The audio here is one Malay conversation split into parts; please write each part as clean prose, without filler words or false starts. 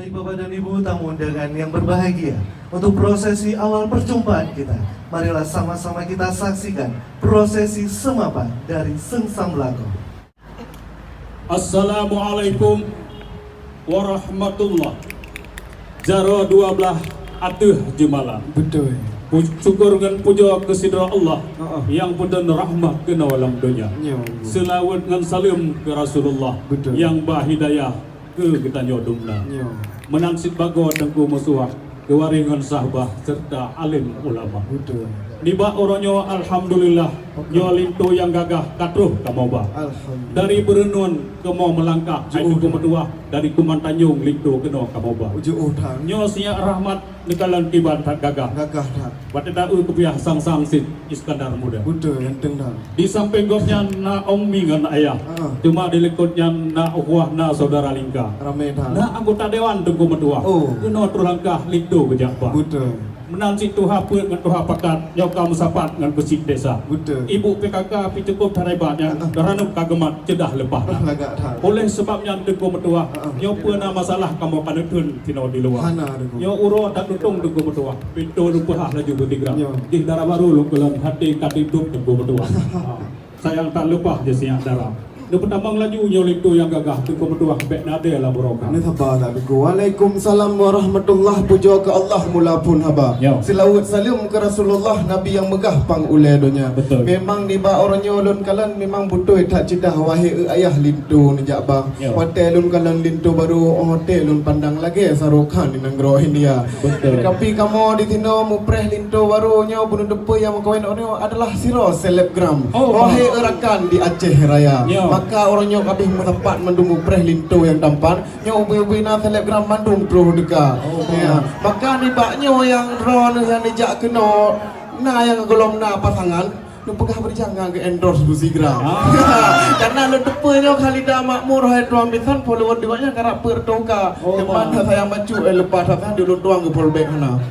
Baik Bapak dan Ibu tamu undangan yang berbahagia, untuk prosesi awal perjumpaan kita, marilah sama-sama kita saksikan prosesi semapan dari Sengsang Belako. Assalamualaikum warahmatullah. Jaro 12 atuh jemalah. Betul. Syukur dan puja kesidra Allah yang penuh rahmat ke alam dunia. Selawat dan salam ke Rasulullah. Betul. Yang bahidayah ke kita nyodumna. Menangsib bago tengku musuh kewaringan sahabat serta alim ulama. Betul. Niba oronyo alhamdulillah nyo lintu yang gagah katruh kamoba. Dari berenun ke mau melangkah aitu kumedua dari Kuman Tanjung lintu keno kamoba. Uju utang. Nyo siap rahmat nikalan tiban tak gagah. Gagah dah. Pada dau kepiah sang sit Iskandar muda. Betul enteng dah. Di samping gopnya na ommi ngan ayah. Cuma di lekutnya na uhuah na saudara lingka. Ramai dah. Na anggota dewan tengku medua. Keno terlangkah lintu ke Jakba. Betul. Menansi tuha pun dengan tuha pakat nyokam sapat dengan besit desa. Betul. Ibu PKK pi cukup taraibatnya garanup kagemat cedah lepah. Lagak dah. Oleh sebabnya tengku medua nyopa na masalah kamu kanutun tino di luar. Hana deku. Nyo uro tak dutung tengku medua. Pintu rupah laju bertigra. Di darah baru lukulan hati katidup tengku medua. Sayang tak lepah je siang darah. Dia pertama laju nyolik tu yang gagah tengku medua bek nade lah berokan. Ini sabar tak deku. Waalaikumsalam warahmatullahi puja ke Allah mula pun haba. Selawat salam ke Rasulullah Nabi yang megah pang ulai dunia. Betul. Memang ni ba orangnya lun kalan memang butuh tak cidah wahai ayah lintu ni jak bang. Hotel lun kalan lintu baru hotel lun pandang lagi sarukan di negara India. Betul. Tapi kamu di tino mupreh lintu barunya bunuh depa yang kawin orangnya adalah siro selebgram. Wahai rakan di Aceh Raya. Maka orangnya kabeh tempat mendung preh lintu yang tampan nyo ubi-ubi na selebgram mandung terus deka. Maka ni baknyo yang ron yang dijak kena na yang golom na pasangan lu pegah berjangan ke endorse Busigram. Karena lu depanya kali dah makmur hai tuang bisan follower diwanya karena pertoka. Mana saya macu lepas saya dulu tuang ke polbek mana.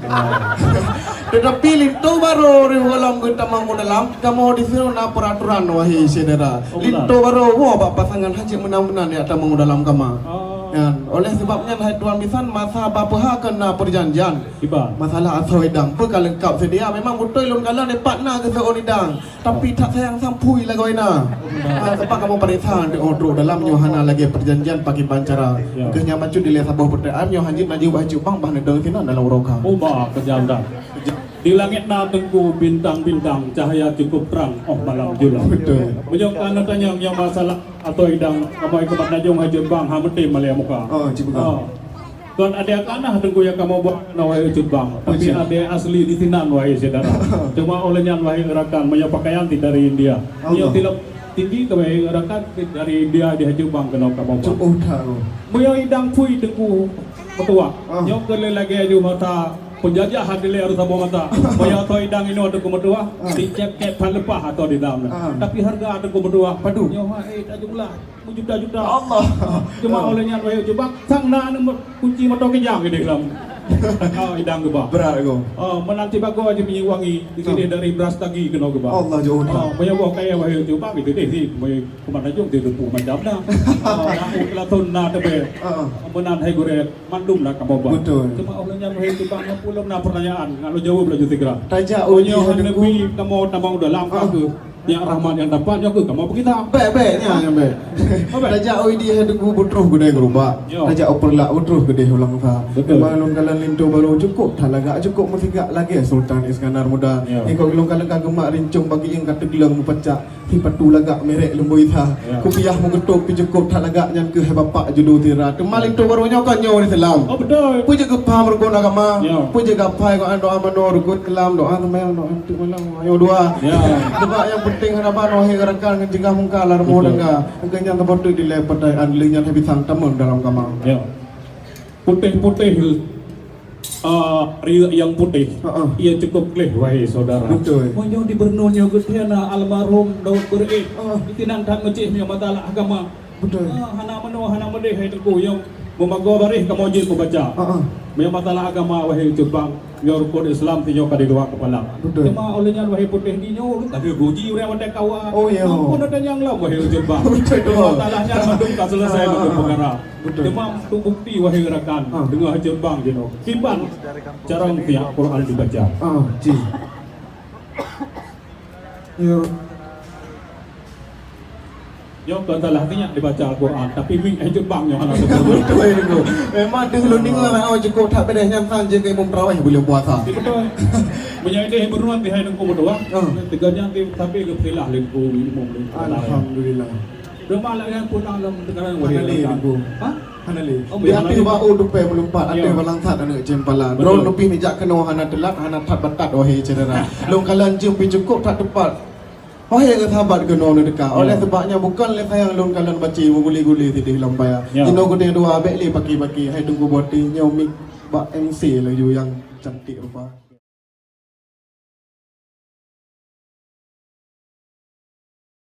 Tetapi lintu baru riwalam kita mangu dalam kamu di sini na peraturan wahai saudara. Lintu baru wah pasangan haji menang-menang ya tak mangu dalam kama. Oleh sebabnya hai tuan bisan masa bapa kena perjanjian. Masalah asal wedang perkara lengkap sedia memang betul lun kala ni partner ke seorang. Tapi tak sayang sampui lah kau ina. Sebab kamu perintah di odro dalam Yohana lagi perjanjian pakai bancara. Kenya macu di lihat sabah pertanyaan Yohanji maju baju bang bah nedang sini dalam roka. Ubah kejam dah. Di langit na tengku bintang-bintang cahaya cukup terang malam julang. Betul. Bujang kana tanya yang masalah atau idang kamu ikut najung haji bang hamete malia muka. Cibuka. Kan ada tanah tengku yang kamu buat nawai ucut bang. Tapi ada asli di sinan wahai saudara. Cuma olehnya wahai rakan punya pakaian dari India. Dia tidak tinggi ke wahai rakan dari India di haji bang kena kamu buat. Cukup tahu. Punya idang pui tengku betua. Nyok kele lagi aju mata penjajah hadile harus sabung mata. Punya atau idang ini ada kumetua. Dicek-cek pan lepah atau di dalam. Tapi harga ada kumetua. Padu. Nyok tak jumlah. Juta-juta Allah. Cuma olehnya wahai coba sang na kunci motor kejang gede dalam. Idang ke bah. Berat aku. Menanti bago aja punya wangi di sini dari beras tagi kena ke bah. Allah jauh. Punya buah kaya wahai coba gitu deh sih. Punya Kuman Tanjung tu tu macam dah. Nak kelatun na tebe. Menan hai gore mandum lah kamu bah. Betul. Cuma olehnya wahai coba ngapulum na pertanyaan. Kalau jawab belajar tiga. Tajak Punya lebih kamu tambang dalam ke. Yang rahmat yang dapatnya ke kamu kita baik-baiknya yang baik. Raja oi dia deku butuh gede gerubak. Raja operlak butuh gede ulang fa. Balon kalan lintu baru cukup talaga cukup mesiga lagi Sultan Iskandar muda. Iko gelong kalan kagemak rincung bagi yang kata gelang pecak. Hi patu lagak merek lembu itha. Kupiah mengetuk pi cukup talaga yang ke bapak judu tira. Temal lintu barunya kan nyo ni selam. Betul. Puja gepah mergona kama. Puja gapai ko ando amano rukut kelam doa temel doa tu malang ayo dua. Sebab yang penting harapan wahai rakan jengah mungkalar mo denga engkanya tempat tu dilepat andlinya habis sang tamun dalam kamar. Putih-putih yang putih ia cukup kleh wahai saudara. Betul. Monyo di bernonyo getiana almarhum Daud Berit. Itinang tak ngecihnya masalah agama. Betul. Hana meno hana mede hai tengku yang Memagorih kemudian ku baca. Memang masalah agama wahai Jepang, nyor rukun Islam tinyo kada dua kepala. Cuma olehnya wahai putih dinyo, tadi ruji urang ada kawan. Oh iya. Ampun ada yang lah wahai Jepang. Masalahnya mandung tak selesai mandung perkara. Cuma untuk bukti wahai rekan dengan Jepang gitu. Simpan carang tiap Quran dibaca. Ji. Yo. Yo salah hatinya dibaca Al-Quran, tapi ming Jepang yang anak Betul itu. Memang dia lu dengar lah cukup tak beres yang kan je ke imam tarawih boleh puasa. Betul. Punya ide beruan di hari nunggu berdoa. Tiga jam tapi ke filah lengku imam. Alhamdulillah. Rumah lah yang pun dalam negara yang Hanali wahai. Hah? Hanali. Dia pi bau dupe melumpat ada balangsat anak jempala. Drone dupi ni jak kena hana telat hana tat batat wahai cedera. Long kalan jumpi cukup tak tepat. Wahai sahabat kena dekat. Oleh sebabnya bukan le sayang long kalan baci guli-guli tidih lambaya. Dino gede dua abek le pagi-pagi hai tunggu boti nyomik bak MC laju yang cantik rupa.